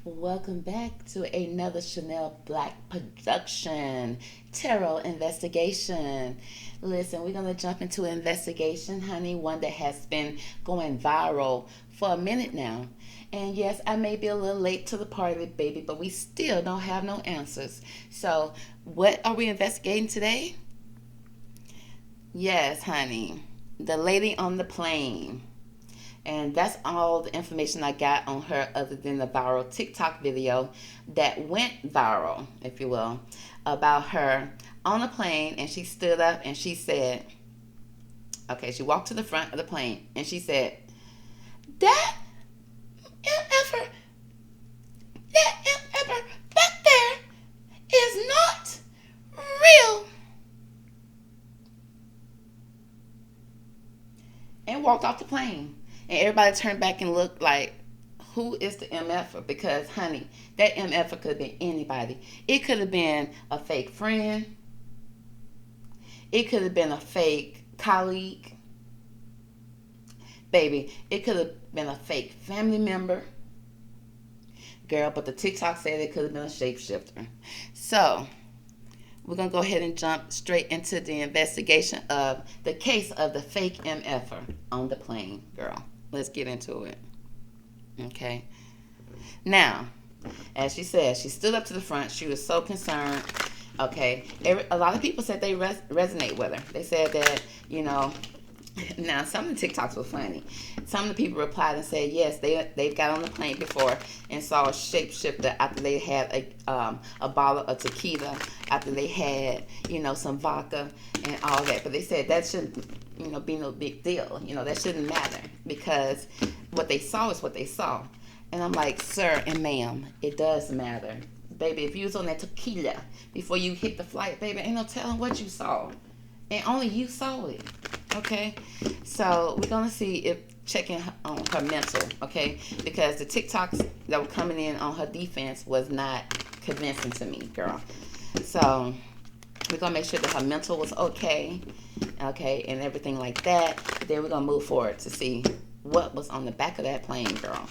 Welcome back to another Chanel Black production, tarot investigation. Listen, we're gonna jump into an investigation, honey, one that has been going viral for a minute now. And yes, I may be a little late to the party, baby, but we still don't have no answers. So, what are we investigating today? Yes, honey, the lady on the plane. And that's all the information I got on her, other than the viral TikTok video that went viral, if you will, about her on a plane. And she stood up and she said, okay, she walked to the front of the plane and she said, that MFer, that MFer back there is not real. And walked off the plane. And everybody turned back and looked like, who is the MFer? Because, honey, that MFer could have been anybody. It could have been a fake friend. It could have been a fake colleague. Baby, it could have been a fake family member. Girl, but the TikTok said it could have been a shapeshifter. So, we're going to go ahead and jump straight into the investigation of the case of the fake MFer on the plane, girl. Let's get into it. Okay. Now, as she said, she stood up to the front. She was so concerned. Okay. A lot of people said they resonate with her. They said that, now some of the TikToks were funny. Some of the people replied and said, yes, they've got on the plane before and saw a shapeshifter after they had a bottle of tequila, after they had, some vodka and all that. But they said that shouldn't, be no big deal. That shouldn't matter because what they saw is what they saw. And I'm like, sir and ma'am, it does matter. Baby, if you was on that tequila before you hit the flight, baby, ain't no telling what you saw. And only you saw it. Okay? So we're going to see if checking on her mental, okay? Because the TikToks that were coming in on her defense was not convincing to me, girl. So we're going to make sure that her mental was okay, and everything like that. Then we're going to move forward to see what was on the back of that plane, girl.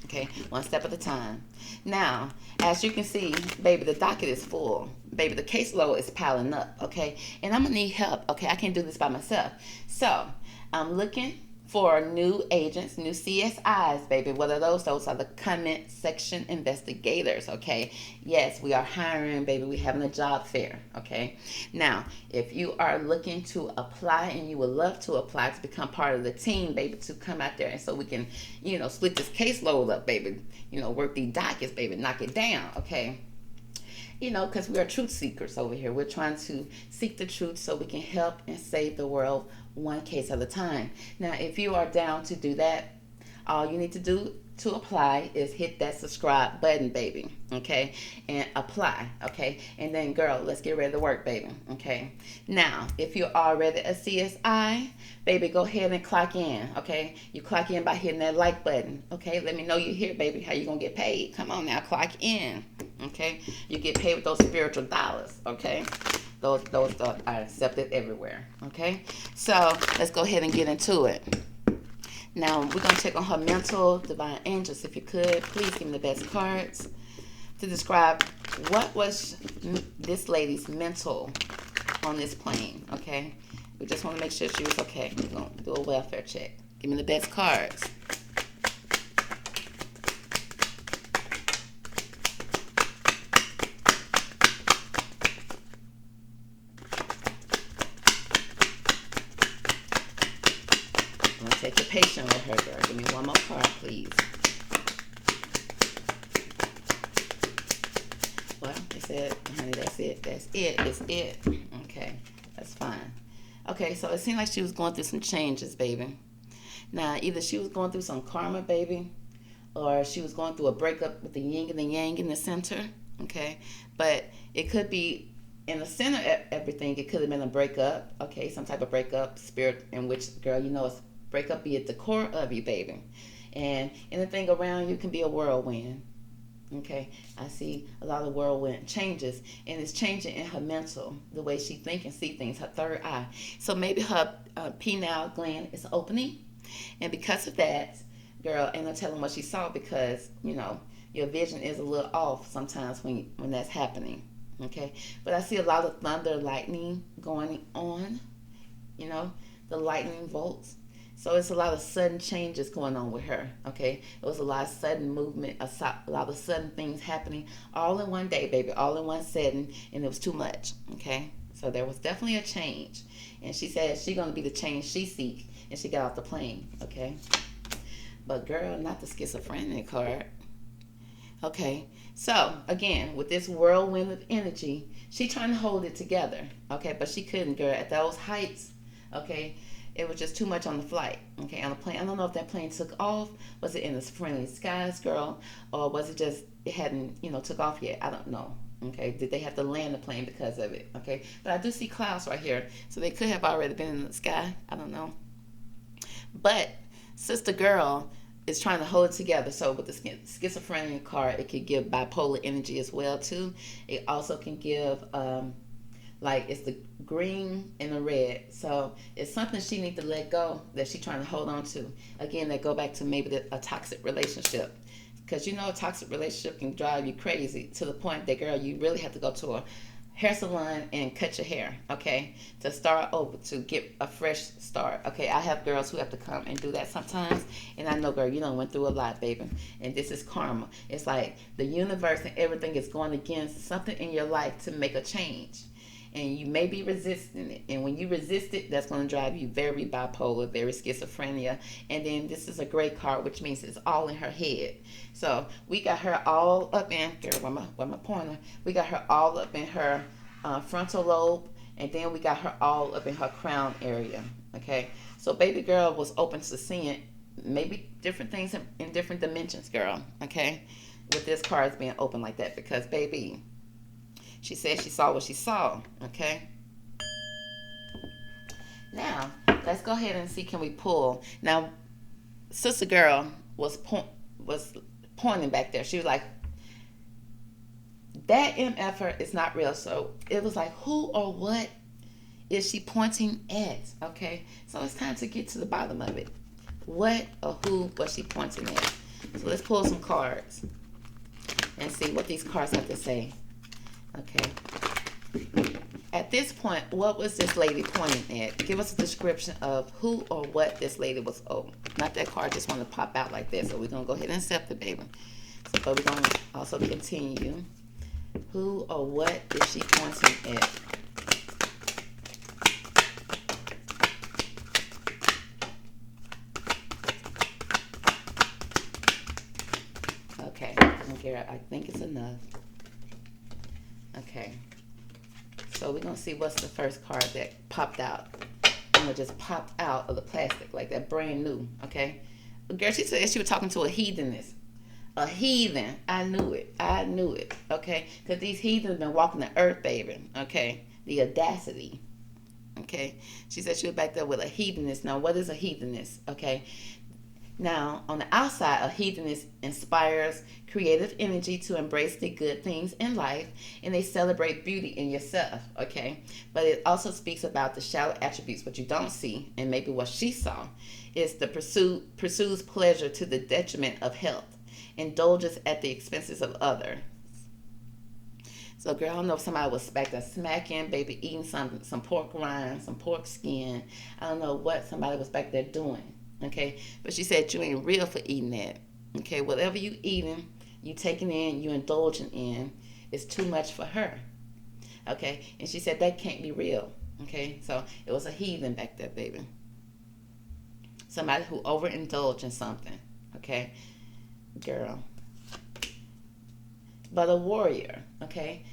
Okay, one step at a time. Now, as you can see, baby, the docket is full. Baby, the caseload is piling up, okay? And I'm going to need help, okay? I can't do this by myself. So, I'm looking for new agents, new CSIs, baby. What are those? Those are the comment section investigators, okay? Yes, we are hiring, baby. We're having a job fair, okay? Now, if you are looking to apply and you would love to apply to become part of the team, baby, to come out there and so we can, split this caseload up, baby. Work these dockets, baby. Knock it down, okay? Because we are truth seekers over here. We're trying to seek the truth so we can help and save the world one case at a time. Now, if you are down to do that, all you need to do to apply is hit that subscribe button, baby, okay, and apply, okay, and then, girl, let's get ready to work, baby, okay. Now, if you're already a CSI, baby, go ahead and clock in, okay. You clock in by hitting that like button, okay. Let me know you're here, baby. How you gonna get paid? Come on now, clock in, okay. You get paid with those spiritual dollars, okay. Those are accepted everywhere, okay. So let's go ahead and get into it. Now, we're going to check on her mental, divine angels. If you could, please give me the best cards to describe what was this lady's mental on this plane, okay? We just want to make sure she was okay. We're going to do a welfare check. Give me the best cards. I'm going to take your patience with her, girl. Give me one more card, please. Well, they said, honey, that's it. That's it. It's it. Okay, that's fine. Okay, so it seemed like she was going through some changes, baby. Now, either she was going through some karma, baby, or she was going through a breakup with the yin and the yang in the center, okay? But it could be in the center of everything. It could have been a breakup, okay? Some type of breakup spirit in which, girl, it's breakup be at the core of you, baby. And anything around you can be a whirlwind. Okay, I see a lot of whirlwind changes, and it's changing in her mental, the way she think and see things, her third eye. So maybe her pineal gland is opening, and because of that, girl, ain't no telling what she saw because your vision is a little off sometimes when that's happening. Okay, but I see a lot of thunder, lightning going on. You know, the lightning bolts. So it's a lot of sudden changes going on with her. Okay, it was a lot of sudden movement, a lot of sudden things happening all in one day, baby, all in one setting, and it was too much. Okay, so there was definitely a change, and she said she's gonna be the change she seek, and she got off the plane. Okay, but girl, not the schizophrenic card. Okay, so again, with this whirlwind of energy, she trying to hold it together. Okay, but she couldn't, girl, at those heights. Okay, it was just too much on the flight. Okay, on the plane. I don't know if that plane took off. Was it in the friendly skies, girl, or was it just it hadn't took off yet? I don't know. Okay, did they have to land the plane because of it? Okay, but I do see clouds right here, so they could have already been in the sky. I don't know. But sister girl is trying to hold it together. So with the schizophrenia card, it could give bipolar energy as well too. It also can give like it's the green and the red. So it's something she needs to let go that she's trying to hold on to. Again, that go back to maybe a toxic relationship. Because a toxic relationship can drive you crazy to the point that, girl, you really have to go to a hair salon and cut your hair, okay, to start over, to get a fresh start. Okay, I have girls who have to come and do that sometimes, and I know, girl, you done went through a lot, baby, and this is karma. It's like the universe and everything is going against something in your life to make a change, and you may be resisting it, and when you resist it, that's going to drive you very bipolar, very schizophrenia. And then this is a gray card, which means it's all in her head. So we got her all up in, girl, where my pointer, we got her all up in her frontal lobe, and then we got her all up in her crown area. Okay, so baby girl was open to seeing maybe different things in different dimensions, girl. Okay, with this cards being open like that, because baby, she said she saw what she saw. Okay, now let's go ahead and see, can we pull. Now sister girl was pointing back there. She was like, that MFer is not real. So it was like, who or what is she pointing at? Okay, so it's time to get to the bottom of it. What or who was she pointing at? So let's pull some cards and see what these cards have to say. Okay, at this point, what was this lady pointing at? Give us a description of who or what this lady was. Oh, not that card just want to pop out like that. So we're going to go ahead and accept it, baby. So, but we're going to also continue. Who or what is she pointing at? Okay, I think it's enough. Okay. So we're going to see what's the first card that popped out. Just popped out of the plastic like that, brand new. Okay. Girl, she said she was talking to a heathenist. A heathen. I knew it. Okay. Because these heathens have been walking the earth, baby. Okay. The audacity. Okay. She said she was back there with a heathenist. Now, what is a heathenist? Okay. Now, on the outside, a heathenist inspires creative energy to embrace the good things in life, and they celebrate beauty in yourself, okay? But it also speaks about the shallow attributes. What you don't see, and maybe what she saw, is the pursues pleasure to the detriment of health, indulges at the expenses of others. So, girl, I don't know if somebody was back there smacking, baby, eating some pork rind, some pork skin. I don't know what somebody was back there doing. Okay, but she said you ain't real for eating that. Okay, whatever you eating, you taking in, you indulging in, is too much for her. Okay, and she said that can't be real. Okay, so it was a heathen back there, baby. Somebody who overindulged in something. Okay, girl. But a warrior. Okay,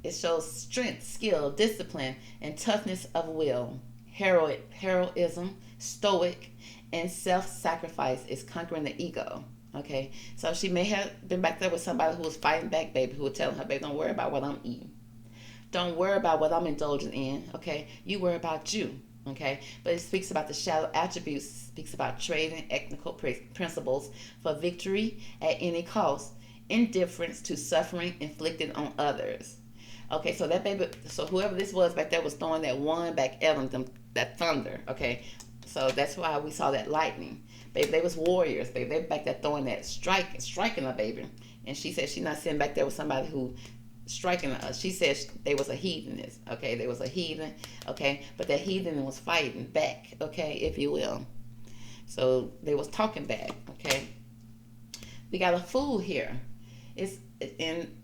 it shows strength, skill, discipline, and toughness of will. Heroism, stoic, and self-sacrifice is conquering the ego. Okay, so she may have been back there with somebody who was fighting back, baby, who was telling her, baby, don't worry about what I'm eating, don't worry about what I'm indulging in. Okay, you worry about you. Okay, but it speaks about the shallow attributes, speaks about trading ethical principles for victory at any cost, indifference to suffering inflicted on others. Okay, so that baby, so whoever this was back there was throwing that one back at them, that thunder. Okay, so that's why we saw that lightning. Baby, they was warriors. Baby, they back there throwing that striking a baby. And she said she's not sitting back there with somebody who striking us. She said they was a heathenist. Okay, they was a heathen. Okay, but that heathen was fighting back. Okay, if you will. So they was talking back. Okay, we got a fool here. It's and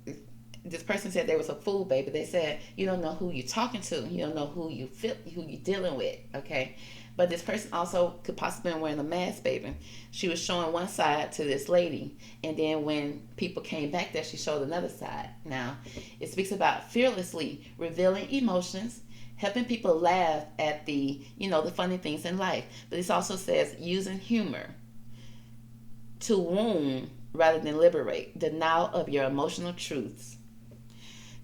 this person said they was a fool, baby. They said you don't know who you're talking to. You don't know who you feel, who you're dealing with. Okay, but this person also could possibly been wearing a mask, baby. She was showing one side to this lady, and then when people came back there, she showed another side. Now, it speaks about fearlessly revealing emotions, helping people laugh at the funny things in life. But this also says using humor to wound rather than liberate, denial of your emotional truths.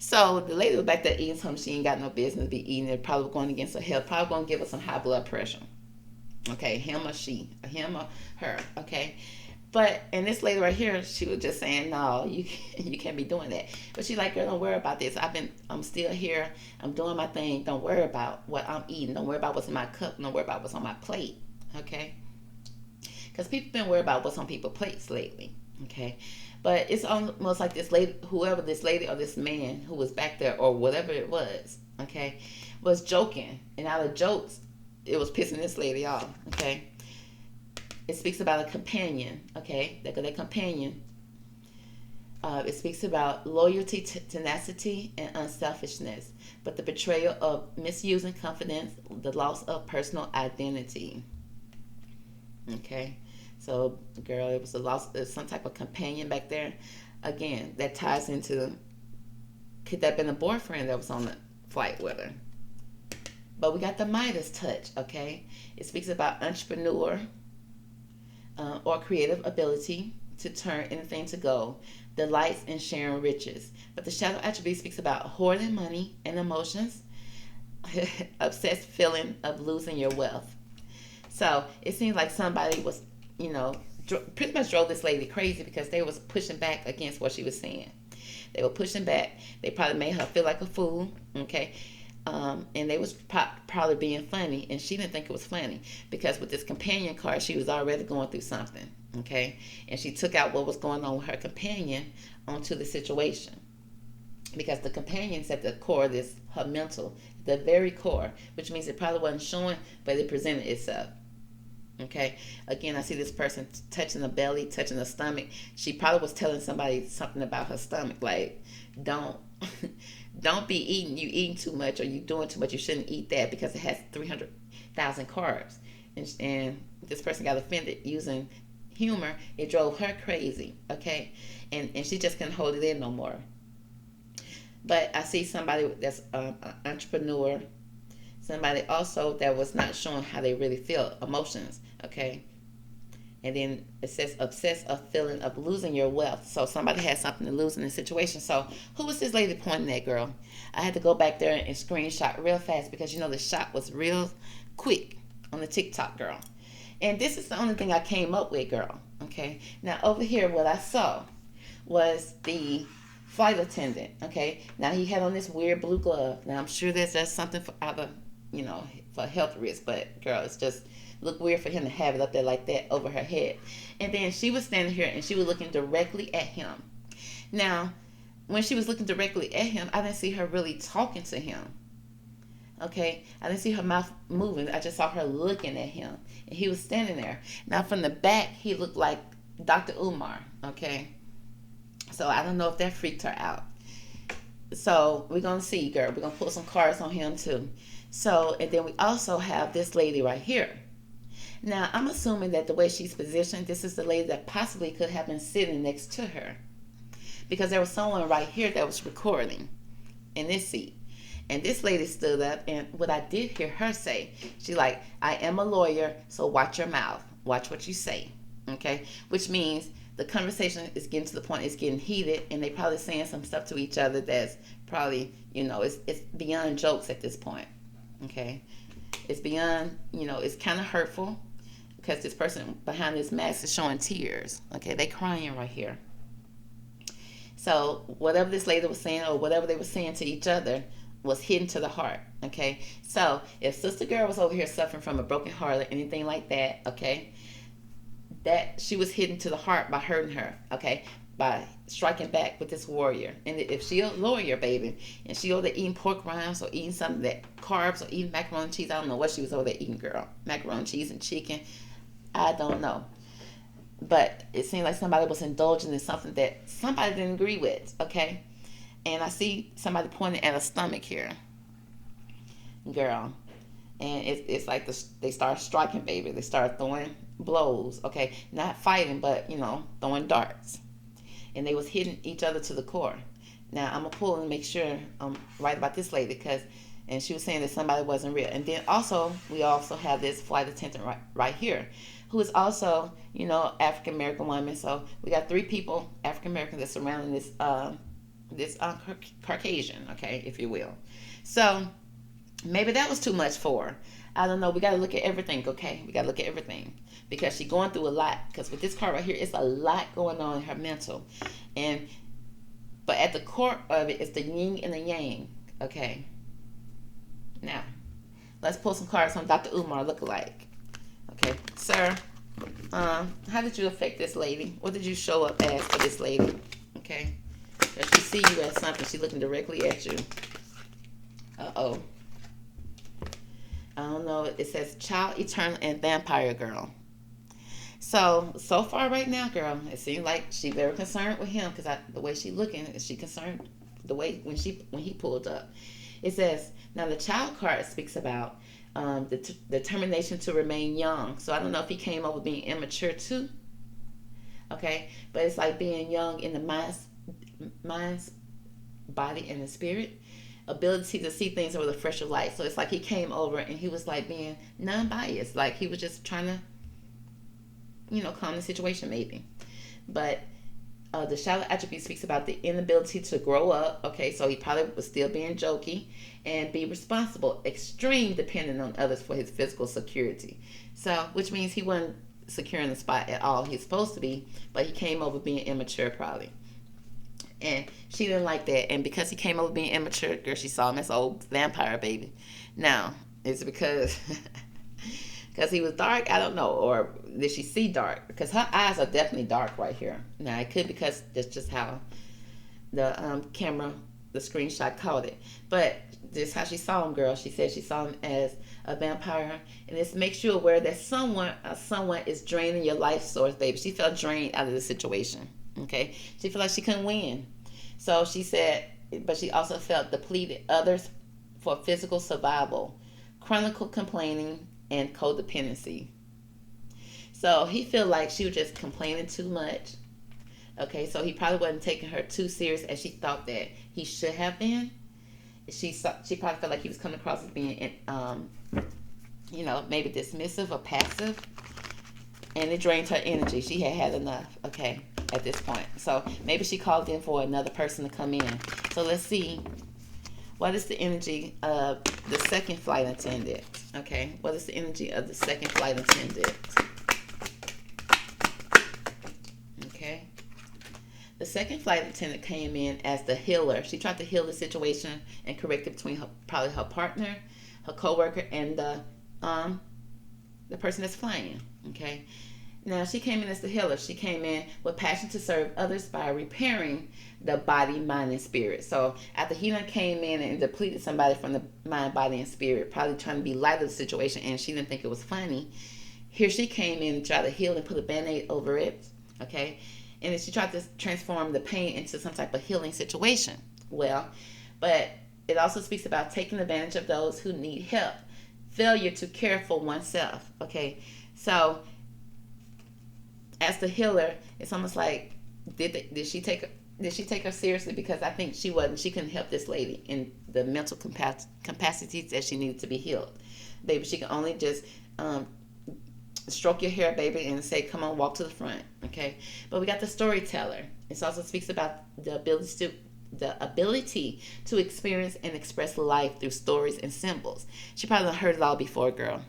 So the lady was back there eating something she ain't got no business to be eating. It probably going against her health. Probably going to give her some high blood pressure. Okay, him or she, him or her. Okay, and this lady right here, she was just saying, no, you can't be doing that. But she's like, girl, don't worry about this. I'm still here. I'm doing my thing. Don't worry about what I'm eating. Don't worry about what's in my cup. Don't worry about what's on my plate. Okay, because people been worried about what's on people's plates lately. Okay. But it's almost like this lady, whoever this lady or this man who was back there or whatever it was, okay, was joking. And out of jokes, it was pissing this lady off, okay. It speaks about a companion, okay, that companion. It speaks about loyalty, tenacity, and unselfishness, but the betrayal of misusing confidence, the loss of personal identity, okay. So, girl, it was a loss of some type of companion back there. Again, that ties into, could that have been a boyfriend that was on the flight with her? But we got the Midas touch, okay? It speaks about entrepreneur or creative ability to turn anything to gold, delights in sharing riches. But the shadow attribute speaks about hoarding money and emotions, obsessed feeling of losing your wealth. So it seems like somebody was pretty much drove this lady crazy because they was pushing back against what she was saying. They were pushing back. They probably made her feel like a fool, okay? And they was probably being funny, and she didn't think it was funny because with this companion card, she was already going through something, okay? And she took out what was going on with her companion onto the situation because the companion's at the core of this, her mental, the very core, which means it probably wasn't showing, but it presented itself. Okay, again, I see this person touching the belly, touching the stomach. She probably was telling somebody something about her stomach, like, don't be eating too much, or you doing too much. You shouldn't eat that because it has 300,000 carbs. And this person got offended using humor. It drove her crazy, okay, and she just couldn't hold it in no more. But I see somebody that's an entrepreneur, somebody also that was not showing how they really feel, emotions, okay? And then it says obsessed a feeling of losing your wealth. So somebody had something to lose in this situation. So who was this lady pointing at, girl? I had to go back there and screenshot real fast because the shot was real quick on the TikTok, girl. And this is the only thing I came up with, girl, okay? Now over here, what I saw was the flight attendant, okay? Now he had on this weird blue glove. Now I'm sure there's just something for other, for health risk, but girl, it's just look weird for him to have it up there like that over her head. And then she was standing here and she was looking directly at him. Now, when she was looking directly at him, I didn't see her really talking to him. Okay, I didn't see her mouth moving. I just saw her looking at him, and he was standing there. Now, from the back, he looked like Dr. Umar. Okay, so I don't know if that freaked her out. So we're gonna see, girl. We're gonna pull some cards on him too. So, and then we also have this lady right here. Now, I'm assuming that the way she's positioned, this is the lady that possibly could have been sitting next to her, because there was someone right here that was recording in this seat. And this lady stood up, and what I did hear her say, she like, I am a lawyer, so watch your mouth. Watch what you say, okay? Which means the conversation is getting to the point, it's getting heated, and they probably saying some stuff to each other that's probably, it's beyond jokes at this point, okay? It's beyond, it's kind of hurtful, because this person behind this mask is showing tears, okay? They crying right here. So whatever this lady was saying, or whatever they were saying to each other, was hidden to the heart, okay? So if Sister Girl was over here suffering from a broken heart or anything like that, okay, that she was hit to the heart by hurting her, okay, by striking back with this warrior. And if she a lawyer, baby, and she over there eating pork rinds or eating something that carbs or eating macaroni and cheese, I don't know what she was over there eating, girl. Macaroni, cheese, and chicken, I don't know. But it seemed like somebody was indulging in something that somebody didn't agree with, okay? And I see somebody pointing at a stomach here, girl. And it's like they start striking, baby. They start throwing blows, okay? Not fighting, but, throwing darts. And they was hitting each other to the core. Now, I'm going to pull and make sure I'm right about this lady, and she was saying that somebody wasn't real. And then also, we also have this flight attendant right here, who is also, African-American woman. So we got 3 people, African-American, that's surrounding this Caucasian, okay, if you will. So maybe that was too much for her. I don't know. We got to look at everything, okay? We got to look at everything because she's going through a lot. Because with this card right here, it's a lot going on in her mental. But at the core of it is the yin and the yang, okay? Now, let's pull some cards from Dr. Umar lookalike. Okay, sir, how did you affect this lady? What did you show up as for this lady? Okay, does she see you as something? She's looking directly at you. Uh-oh. I don't know. It says child, eternal, and vampire girl. So far right now, girl, it seems like she's very concerned with him because the way she's looking, is she concerned the way when he pulled up. It says, now the child card speaks about the determination to remain young. So I don't know if he came over being immature too. Okay, but it's like being young in the mind, body, and the spirit. Ability to see things with a fresher light. So it's like he came over and he was like being non-biased. Like he was just trying to, calm the situation maybe. But the shallow attribute speaks about the inability to grow up. Okay, so he probably was still being jokey and be responsible, extreme dependent on others for his physical security. So, which means he wasn't secure in the spot at all he's supposed to be, but he came over being immature probably. And she didn't like that. And because he came over being immature, girl, she saw him as old vampire baby. Now, is it because he was dark? I don't know. Or did she see dark? Because her eyes are definitely dark right here. Now, it could be because that's just how the camera, the screenshot caught it. But this is how she saw him, girl. She said she saw him as a vampire. And this makes you aware that someone is draining your life source, baby. She felt drained out of the situation. Okay, she felt like she couldn't win. So she said, but she also felt depleted others for physical survival, chronic complaining, and codependency. So he felt like she was just complaining too much. Okay, so he probably wasn't taking her too serious as she thought that he should have been. She probably felt like he was coming across as being, maybe dismissive or passive. And it drained her energy. She had enough, okay, at this point. So maybe she called in for another person to come in. So let's see. What is the energy of the second flight attendant? Okay, what is the energy of the second flight attendant? Okay. The second flight attendant came in as the healer. She tried to heal the situation and correct it between probably her partner, her coworker, and the person that's flying. Okay. Now she came in as the healer. She came in with passion to serve others by repairing the body, mind, and spirit. So after he done came in and depleted somebody from the mind, body, and spirit, probably trying to be light of the situation, and she didn't think it was funny. Here she came in and tried to heal and put a band-aid over it. Okay. And then she tried to transform the pain into some type of healing situation. Well, but it also speaks about taking advantage of those who need help. Failure to care for oneself. Okay. So as the healer, it's almost like did she take her seriously? Because I think she couldn't help this lady in the mental capacities that she needed to be healed. Baby, she can only just stroke your hair, baby, and say, come on, walk to the front. Okay. But we got the storyteller. It also speaks about the ability to experience and express life through stories and symbols. She probably heard it all before, girl.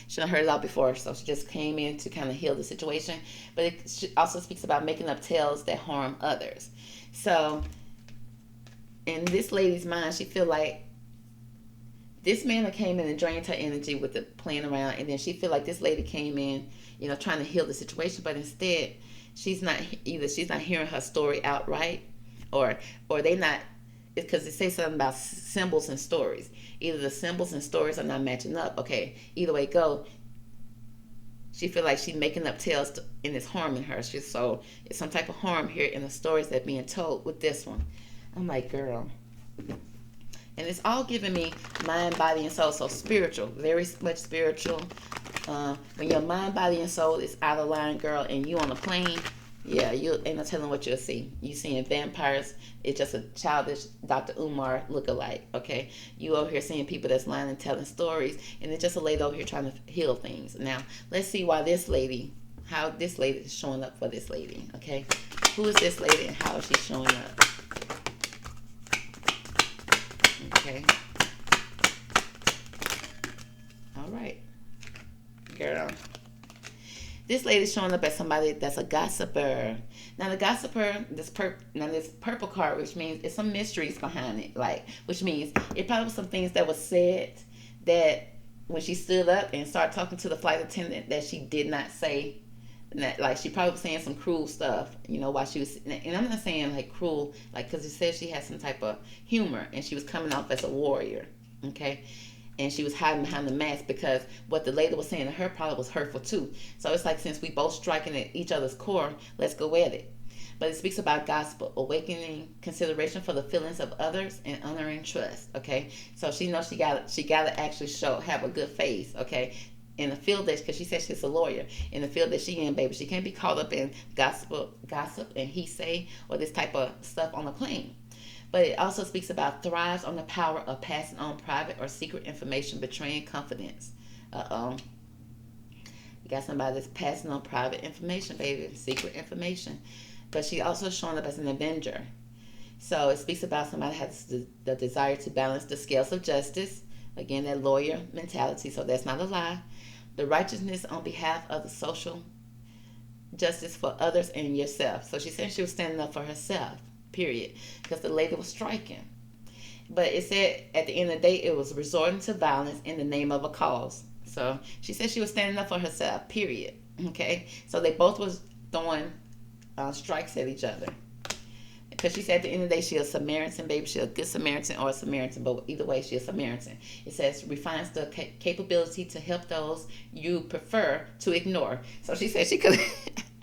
She done heard it all before, so she just came in to kind of heal the situation. But it also speaks about making up tales that harm others. So in this lady's mind, she feel like This man that came in and drained her energy with the playing around, and then she feel like this lady came in, trying to heal the situation, but instead she's not hearing her story outright, or they not, because it says something about symbols and stories. Either the symbols and stories are not matching up. Okay, either way go, she feel like she's making up tales and it's harming her. So it's some type of harm here in the stories that being told with this one. I'm like, girl. And it's all giving me mind, body, and soul. So spiritual, very much spiritual. When your mind, body, and soul is out of line, girl, and you on a plane, yeah, you ain't no telling what you'll see. You seeing vampires. It's just a childish Dr. Umar look-alike, okay? You over here seeing people that's lying and telling stories, and it's just a lady over here trying to heal things. Now, let's see how this lady is showing up for this lady, okay? Who is this lady and how is she showing up? Okay. All right. Girl. This lady's showing up as somebody that's a gossiper. Now the gossiper, this purple card, which means it's some mysteries behind it. Which means it probably was some things that was said that when she stood up and started talking to the flight attendant that she did not say. Like she probably was saying some cruel stuff, while she was, and I'm not saying like cruel, because it says she had some type of humor and she was coming off as a warrior, okay, and she was hiding behind the mask because what the lady was saying to her probably was hurtful too. So it's like, since we both striking at each other's core, let's go at it. But it speaks about gospel, awakening consideration for the feelings of others, and honoring trust. Okay, so she knows she got to actually have a good face. Okay, in the field because she says she's a lawyer, in the field that she in, baby, she can't be caught up in gossip and he say or this type of stuff on the plane. But it also speaks about thrives on the power of passing on private or secret information, betraying confidence. You got somebody that's passing on private information, baby, secret information. But she also showing up as an avenger. So it speaks about somebody that has the desire to balance the scales of justice. Again, that lawyer mentality, so that's not a lie. The righteousness on behalf of the social justice for others and yourself. So she said she was standing up for herself, period, because the lady was striking. But it said at the end of the day, it was resorting to violence in the name of a cause. So she said she was standing up for herself, period. Okay, so they both was throwing strikes at each other. Because she said at the end of the day, she a Samaritan, baby. She a good Samaritan or a Samaritan, but either way, she a Samaritan. It says refines the capability to help those you prefer to ignore. So she said she could.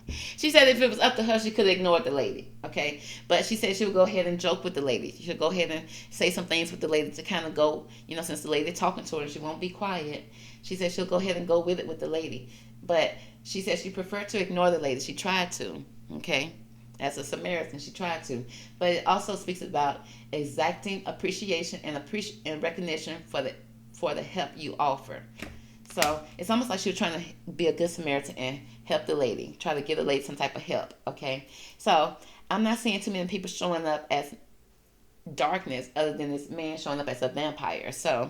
She said if it was up to her, she could ignore the lady. Okay, but she said she would go ahead and joke with the lady. She should go ahead and say some things with the lady to kind of go, since the lady talking to her, she won't be quiet. She said she'll go ahead and go with it with the lady. But she said she preferred to ignore the lady. She tried to. Okay. As a Samaritan, she tried to. But it also speaks about exacting appreciation and recognition for the help you offer. So it's almost like she was trying to be a good Samaritan and help the lady, try to give the lady some type of help. Okay, so I'm not seeing too many people showing up as darkness other than this man showing up as a vampire. So,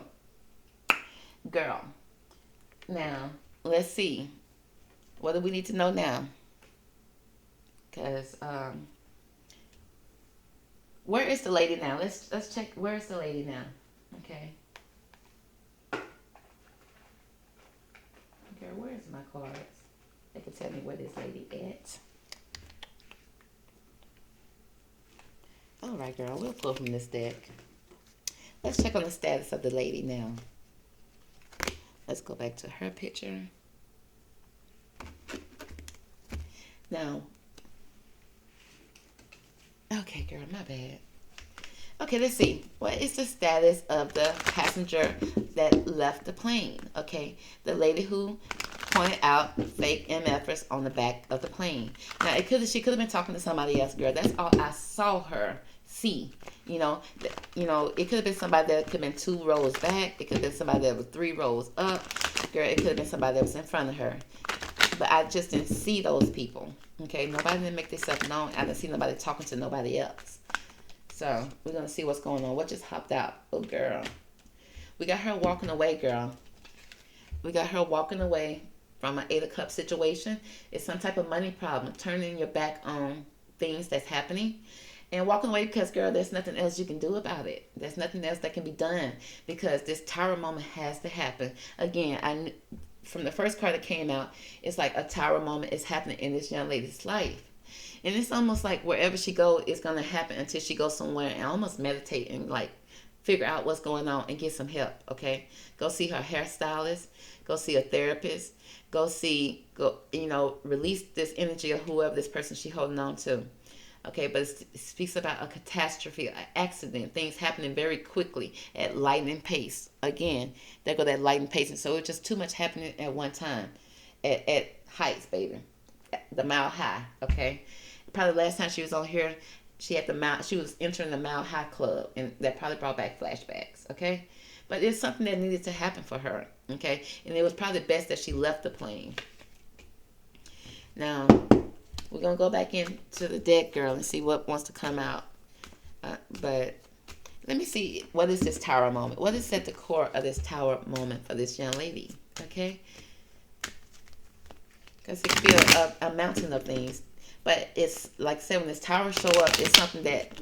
girl, now let's see. What do we need to know now? Because where is the lady now? Let's check. Where is the lady now? Okay. Girl, where's my cards? They can tell me where this lady at. All right, girl. We'll pull from this deck. Let's check on the status of the lady now. Let's go back to her picture. Now. Okay, girl, my bad. Okay, let's see. What is the status of the passenger that left the plane? Okay, the lady who pointed out fake MFers on the back of the plane. Now, she could have been talking to somebody else, girl. That's all I saw her see. It could have been somebody that could have been 2 rows back. It could have been somebody that was 3 rows up. Girl, it could have been somebody that was in front of her. But I just didn't see those people. Okay, nobody didn't make themselves known. I didn't see nobody talking to nobody else. So we're gonna see what's going on. What just hopped out? Oh, girl, we got her walking away, girl. We got her walking away from an 8 of Cups situation. It's some type of money problem, turning your back on things that's happening. and walking away because, girl, there's nothing else you can do about it. There's nothing else that can be done because this tower moment has to happen. Again, from the first card that came out, it's like a tower moment is happening in this young lady's life. And it's almost like wherever she goes, it's going to happen until she goes somewhere and almost meditate and like figure out what's going on and get some help, okay? Go see her hairstylist. Go see a therapist. Release this energy of whoever this person she's holding on to. Okay, but it speaks about a catastrophe, an accident, things happening very quickly at lightning pace. Again, there go that lightning pace. And so it's just too much happening at one time. At heights, baby. The mile high, okay? Probably last time she was on here, she was entering the Mile High Club, and that probably brought back flashbacks, okay? But it's something that needed to happen for her, okay? And it was probably best that she left the plane. Now, we're going to go back into the deck, girl, and see what wants to come out. But let me see, what is this tower moment? What is at the core of this tower moment for this young lady, okay? Because it could be a mountain of things. But it's, like I said, when this tower show up, it's something that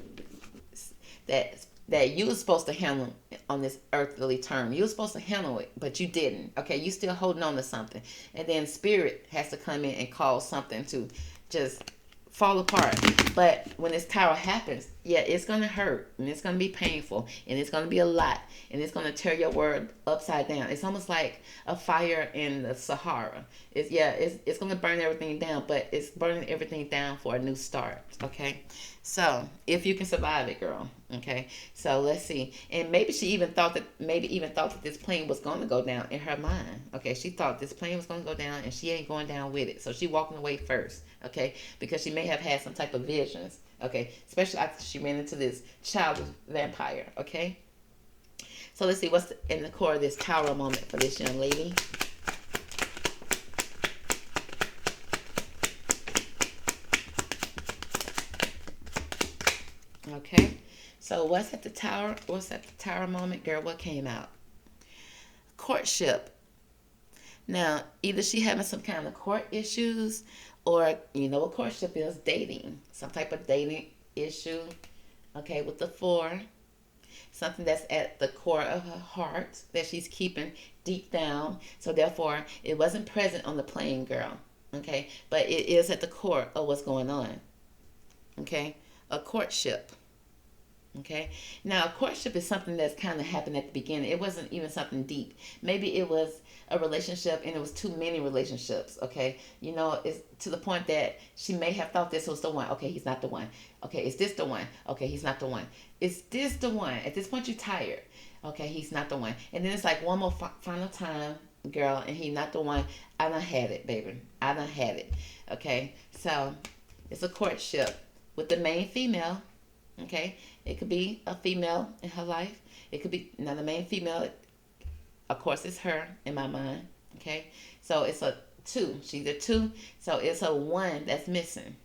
you were supposed to handle on this earthly term. You were supposed to handle it, but you didn't. Okay, you still holding on to something. And then spirit has to come in and cause something to just fall apart. But when this tower happens, yeah, it's going to hurt, and it's going to be painful, and it's going to be a lot, and it's going to tear your world upside down. It's almost like a fire in the Sahara. It's going to burn everything down, but it's burning everything down for a new start, okay? So, if you can survive it, girl, okay? So, let's see. And maybe she even thought that this plane was going to go down in her mind, okay? She thought this plane was going to go down, and she ain't going down with it. So, she walking away first, okay? Because she may have had some type of visions, okay? Especially after she ran into this childish vampire, okay? So, let's see what's in the core of this tower moment for this young lady. Okay, so what's at the tower? What's at the tower moment, girl? What came out? Courtship. Now, either she having some kind of court issues, or you know what courtship is? Dating, some type of dating issue. Okay, with the 4, something that's at the core of her heart that she's keeping deep down. So therefore, it wasn't present on the plane, girl. Okay, but it is at the core of what's going on. Okay, a courtship. Okay, now a courtship is something that's kind of happened at the beginning. It wasn't even something deep. Maybe it was a relationship and it was too many relationships. Okay, you know, it's to the point that she may have thought this was the one. Okay, he's not the one. Okay, is this the one? Okay, he's not the one. Is this the one? At this point, you're tired. Okay, he's not the one. And then it's like one more final time, girl, and he's not the one. I done had it, baby. I done had it. Okay, so it's a courtship with the main female. Okay, it could be a female in her life. It could be, now the main female, of course, it's her in my mind. Okay, so it's a 2. She's a 2, so it's a 1 that's missing.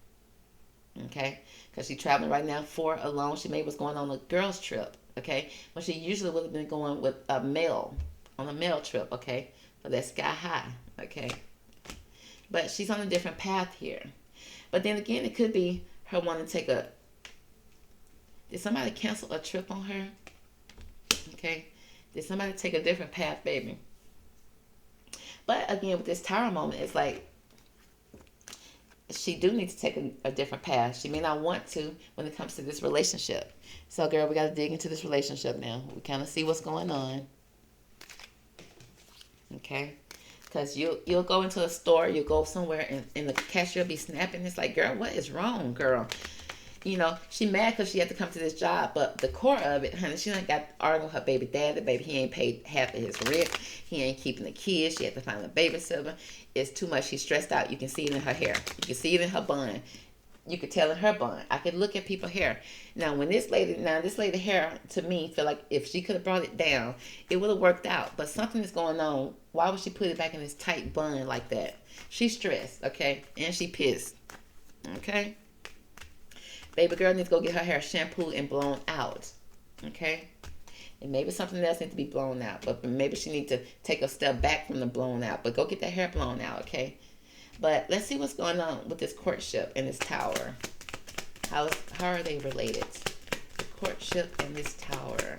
Okay, because she's traveling right now 4 alone. She maybe was going on a girls trip. Okay, but she usually would have been going with a male on a male trip. Okay, for that sky high. Okay, but she's on a different path here. But then again, it could be her wanting to take a. Did somebody cancel a trip on her? Okay. Did somebody take a different path, baby? But again, with this tower moment, it's like she do need to take a different path. She may not want to when it comes to this relationship. So, girl, we got to dig into this relationship now. We kind of see what's going on. Okay. Because you'll go into a store, you'll go somewhere, and the cashier will be snapping. It's like, girl, what is wrong, girl? You know, she mad because she had to come to this job, but the core of it, honey, she done got arguing with her baby dad. The baby, he ain't paid half of his rent. He ain't keeping the kids. She had to find a babysitter. It's too much. She's stressed out. You can see it in her hair. You can see it in her bun. You could tell in her bun. I could look at people's hair. Now, this lady hair, to me, feel like if she could have brought it down, it would have worked out. But something is going on. Why would she put it back in this tight bun like that? She's stressed, okay? And she pissed, okay? Baby girl needs to go get her hair shampooed and blown out. Okay? And maybe something else needs to be blown out. But maybe she needs to take a step back from the blown out. But go get that hair blown out, okay? But let's see what's going on with this courtship in this tower. How are they related? The courtship and this tower.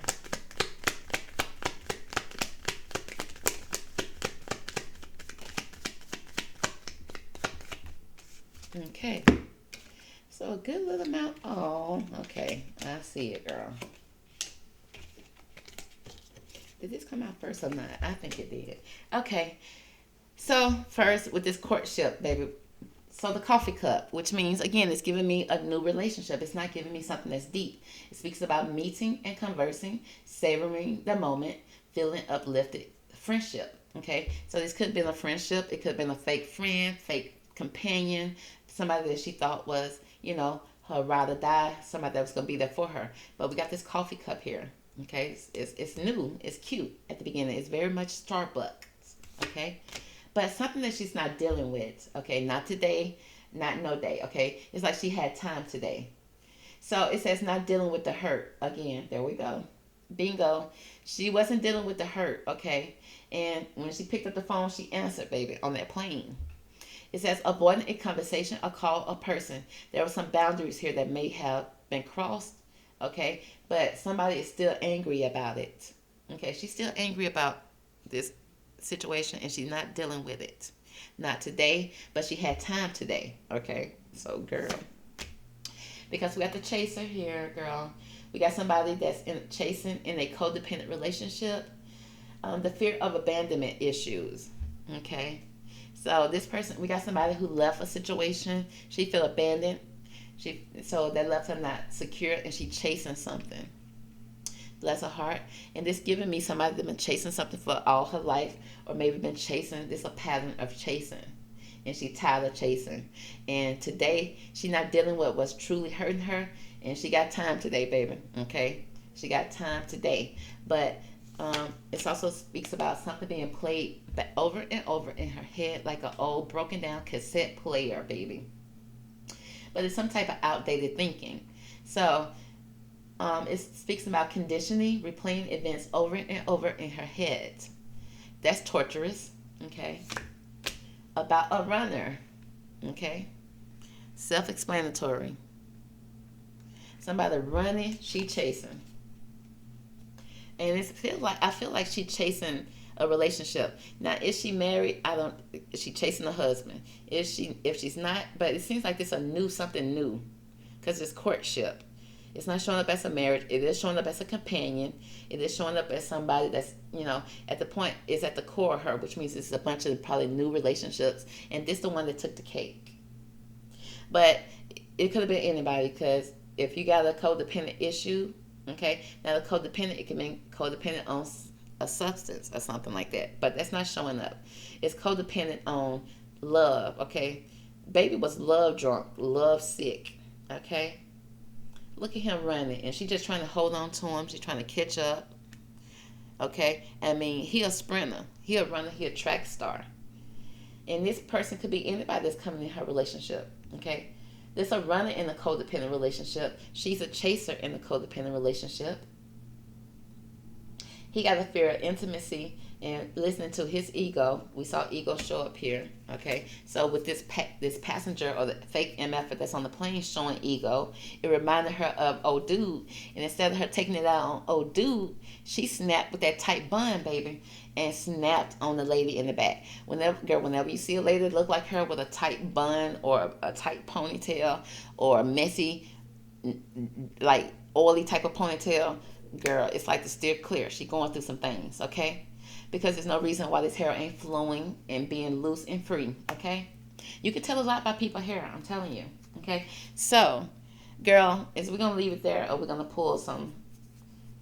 Okay. So a good little amount. Oh, okay. I see it, girl. Did this come out first or not? I think it did. Okay. So first with this courtship, baby. So the coffee cup, which means again, it's giving me a new relationship. It's not giving me something that's deep. It speaks about meeting and conversing, savoring the moment, feeling uplifted, friendship. Okay. So this could have been a friendship. It could have been a fake friend, fake companion, somebody that she thought was, her ride or die, somebody that was going to be there for her. But we got this coffee cup here. Okay, it's new, it's cute at the beginning. It's very much Starbucks. Okay, but something that she's not dealing with. Okay, not today, not no day. Okay, it's like she had time today. So it says not dealing with the hurt. Again, there we go. Bingo. She wasn't dealing with the hurt. Okay, and when she picked up the phone, she answered, baby, on that plane. It says avoiding a conversation, a call, a person. There were some boundaries here that may have been crossed. Okay, but somebody is still angry about it. Okay, she's still angry about this situation and she's not dealing with it. Not today, but she had time today. Okay, so girl, because we got the chaser here, girl. We got somebody that's chasing in a codependent relationship. The fear of abandonment issues. Okay, so this person, we got somebody who left a situation. She feel abandoned. So that left her not secure, and she chasing something. Bless her heart. And this giving me somebody that's been chasing something for all her life, or maybe been chasing. This a pattern of chasing, and she tired of chasing. And today she not dealing with what's truly hurting her, and she got time today, baby. Okay, she got time today, but it also speaks about something being played over and over in her head like an old broken down cassette player, baby. But it's some type of outdated thinking. So it speaks about conditioning, replaying events over and over in her head. That's torturous. Okay. About a runner. Okay. Self-explanatory. Somebody running, she chasing. And I feel like she chasing a relationship. Now, is she married? Is she chasing a husband? If she's not, but it seems like it's something new, because it's courtship. It's not showing up as a marriage. It is showing up as a companion. It is showing up as somebody that's, at the point is at the core of her, which means it's a bunch of probably new relationships, and this the one that took the cake. But it could have been anybody, because if you got a codependent issue, okay, now the codependent, it can be codependent on a substance or something like that, but that's not showing up. It's codependent on love. Okay, baby was love drunk, love sick. Okay, look at him running, and she's just trying to hold on to him. She's trying to catch up. Okay, I mean, he a sprinter, he a runner, he a track star, and this person could be anybody that's coming in her relationship. Okay, there's a runner in a codependent relationship. She's a chaser in a codependent relationship. He got a fear of intimacy and listening to his ego. We saw ego show up here. Okay, so with this passenger or the fake MF that's on the plane showing ego, it reminded her of old dude. And instead of her taking it out on old dude, she snapped with that tight bun, baby, and snapped on the lady in the back. Whenever you see a lady that look like her with a tight bun or a tight ponytail or a messy, like oily type of ponytail, girl, it's like to steer clear. She going through some things, okay? Because there's no reason why this hair ain't flowing and being loose and free, okay? You can tell a lot by people's hair, I'm telling you, okay? So, girl, is we gonna leave it there, or we're gonna pull some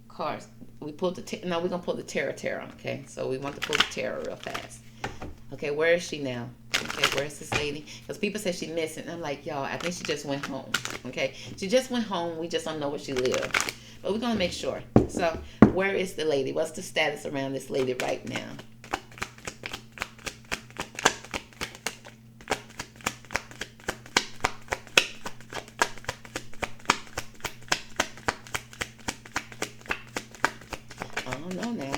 cards? We're gonna pull the tarot, okay? So we want to pull the tarot real fast. Okay, where is she now? Okay, where's this lady? Because people say she's missing. And I'm like, y'all, I think she just went home, okay? She just went home. We just don't know where she lived. But we're going to make sure. So, where is the lady? What's the status around this lady right now? I don't know now.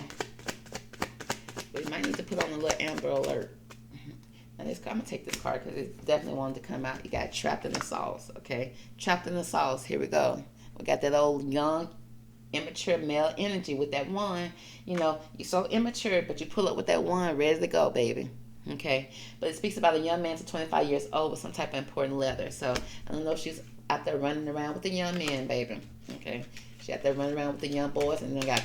We might need to put on a little Amber Alert. Now, I'm gonna take this card because it definitely wanted to come out. You got trapped in the sauce. Okay, trapped in the sauce. Here we go. We got that old young, immature male energy with that one. You know, you're so immature, but you pull up with that one, ready to go, baby. Okay, but it speaks about a young man to 25 years old with some type of important leather. So I don't know if she's out there running around with the young men, baby. Okay, she out there running around with the young boys, and then got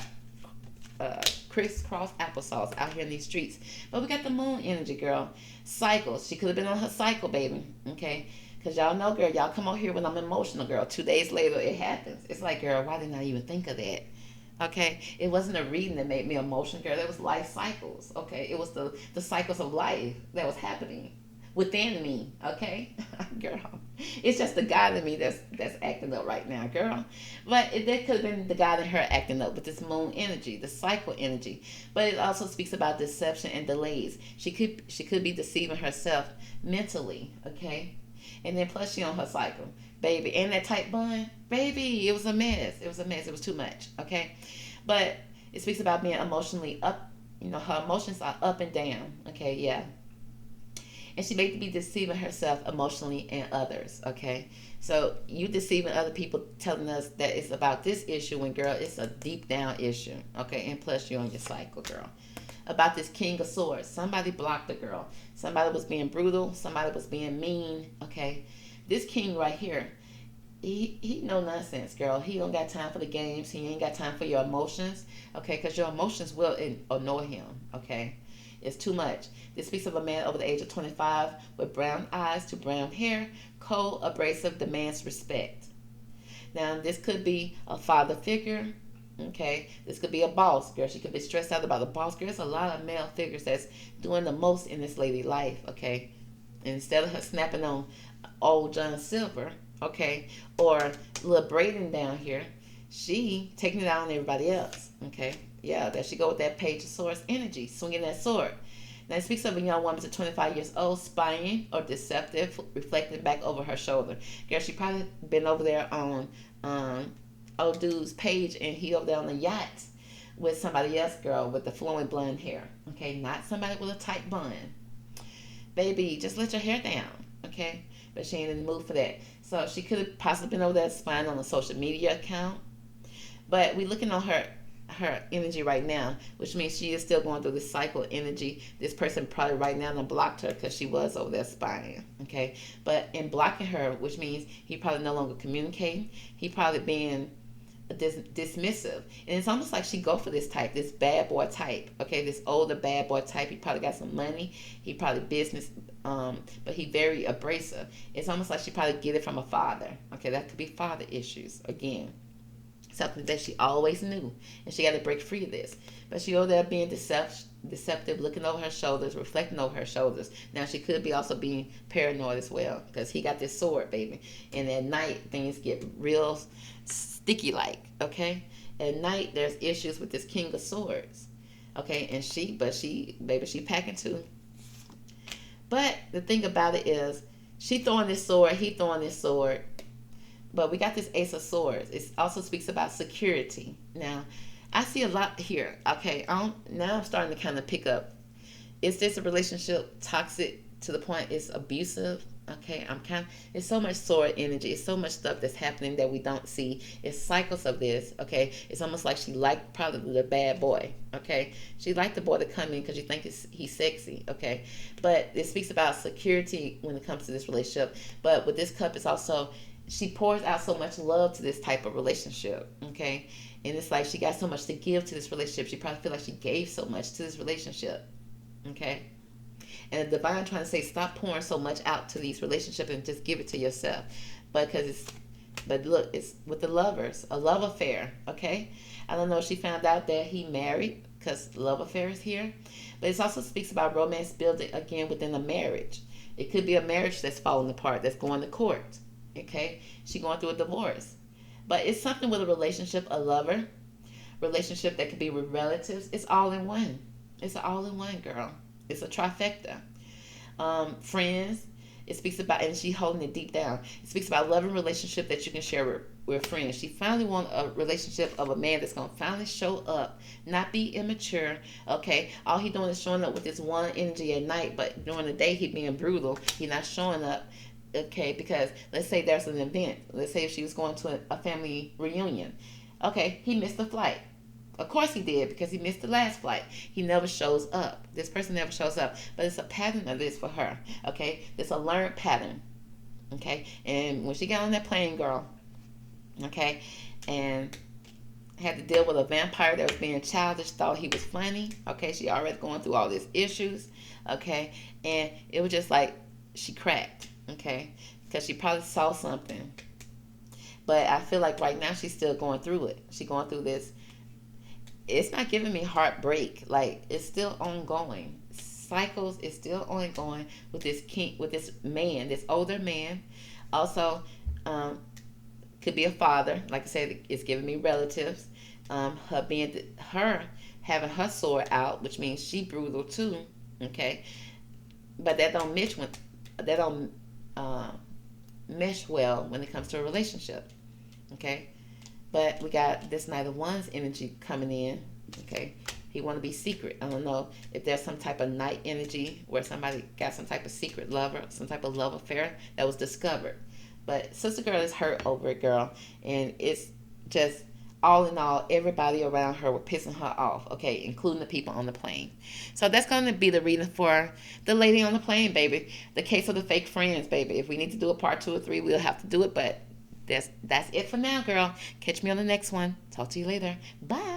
crisscross applesauce out here in these streets. But we got the moon energy, girl. Cycles. She could have been on her cycle, baby. Okay. Because y'all know, girl, y'all come out here when I'm emotional, girl. 2 days later, it happens. It's like, girl, why didn't I even think of that? Okay. It wasn't a reading that made me emotional, girl. It was life cycles. Okay. It was the cycles of life that was happening within me. Okay. Girl. It's just the God in me that's acting up right now, girl. But that could have been the God in her acting up with this moon energy, the cycle energy. But it also speaks about deception and delays. She could be deceiving herself mentally, okay? And then plus she on her cycle, baby. And that tight bun, baby, it was a mess. It was a mess. It was too much, okay? But it speaks about being emotionally up. You know, her emotions are up and down, okay? Yeah. And she may be deceiving herself emotionally and others, okay? So you deceiving other people, telling us that it's about this issue when, girl, it's a deep down issue, okay? And plus you're on your cycle, girl. About this King of Swords. Somebody blocked the girl. Somebody was being brutal. Somebody was being mean, okay? This king right here, he no nonsense, girl. He don't got time for the games. He ain't got time for your emotions, okay? Because your emotions will annoy him, okay? It's too much. This speaks of a man over the age of 25 with brown eyes to brown hair, cold, abrasive, demands respect. Now, this could be a father figure, okay? This could be a boss, girl. She could be stressed out about the boss, girl. There's a lot of male figures that's doing the most in this lady's life, okay? And instead of her snapping on old John Silver, okay, or little Braden down here, she taking it out on everybody else, okay? Yeah, there she go with that Page of Swords energy, swinging that sword. Now, it speaks of a young woman to 25 years old, spying or deceptive, reflecting back over her shoulder. Girl, she probably been over there on old dude's page, and he over there on the yacht with somebody else, girl, with the flowing blonde hair. Okay, not somebody with a tight bun. Baby, just let your hair down, okay? But she ain't in the mood for that. So she could have possibly been over there spying on a social media account. But we looking on her energy right now, which means she is still going through this cycle of energy. This person probably right now done blocked her because she was over there spying, okay? But in blocking her, which means he probably no longer communicating, he probably being dismissive. And it's almost like she go for this type, this bad boy type, okay? This older bad boy type. He probably got some money. He probably business, but he very abrasive. It's almost like she probably get it from a father, okay? That could be father issues again. Something that she always knew, and she got to break free of this. But she over there being deceptive, looking over her shoulders, reflecting over her shoulders. Now she could be also being paranoid as well, because he got this sword, baby. And at night things get real sticky, like, okay. At night there's issues with this King of Swords, okay. And she packing too. But the thing about it is, she throwing this sword, he throwing this sword. But we got this Ace of Swords. It also speaks about security. Now, I see a lot here. Okay, now I'm starting to kind of pick up. Is this a relationship toxic to the point it's abusive? Okay, it's so much sword energy. It's so much stuff that's happening that we don't see. It's cycles of this, okay? It's almost like she liked probably the bad boy, okay? She liked the boy to come in because you think he's sexy, okay? But it speaks about security when it comes to this relationship. But with this cup, it's also, she pours out so much love to this type of relationship, okay? And it's like she got so much to give to this relationship. She probably feel like she gave so much to this relationship, okay? And the divine trying to say, stop pouring so much out to these relationships and just give it to yourself. But look, it's with the lovers, a love affair, okay? I don't know if she found out that he married, because love affair is here. But it also speaks about romance building again within a marriage. It could be a marriage that's falling apart, that's going to court. Okay, she going through a divorce, but it's something with a relationship, a lover relationship that could be with relatives. It's all in one. It's an all in one, girl. It's a trifecta. Friends, It speaks about, and she holding it deep down. It speaks about a loving relationship that you can share with friends. She finally wants a relationship of a man that's going to finally show up, not be immature, okay? All he doing is showing up with this one energy at night, but during the day he being brutal. He not showing up, okay? Because let's say there's an event. Let's say if she was going to a family reunion. Okay, he missed the flight. Of course he did, because he missed the last flight. He never shows up. This person never shows up. But it's a pattern of this for her. Okay? It's a learned pattern. Okay? And when she got on that plane, girl, okay, and had to deal with a vampire that was being childish, thought he was funny. Okay? She already going through all these issues. Okay? And it was just like she cracked. Okay? Because she probably saw something. But I feel like right now she's still going through it. She's going through this. It's not giving me heartbreak. Like, it's still ongoing. Cycles is still ongoing with this king, with this man, this older man. Also, could be a father. Like I said, it's giving me relatives. Her having her sword out, which means she brutal too. Okay, but that don't mesh well when it comes to a relationship. Okay. But we got this Knight of Wands energy coming in. Okay. He want to be secret. I don't know if there's some type of night energy where somebody got some type of secret lover, some type of love affair that was discovered. But Sister Girl is hurt over it, girl. And it's just, all in all, everybody around her were pissing her off. Okay. Including the people on the plane. So that's going to be the reading for the lady on the plane, baby. The case of the fake friends, baby. If we need to do a part 2 or 3, we'll have to do it. But that's it for now, girl. Catch me on the next one. Talk to you later. Bye.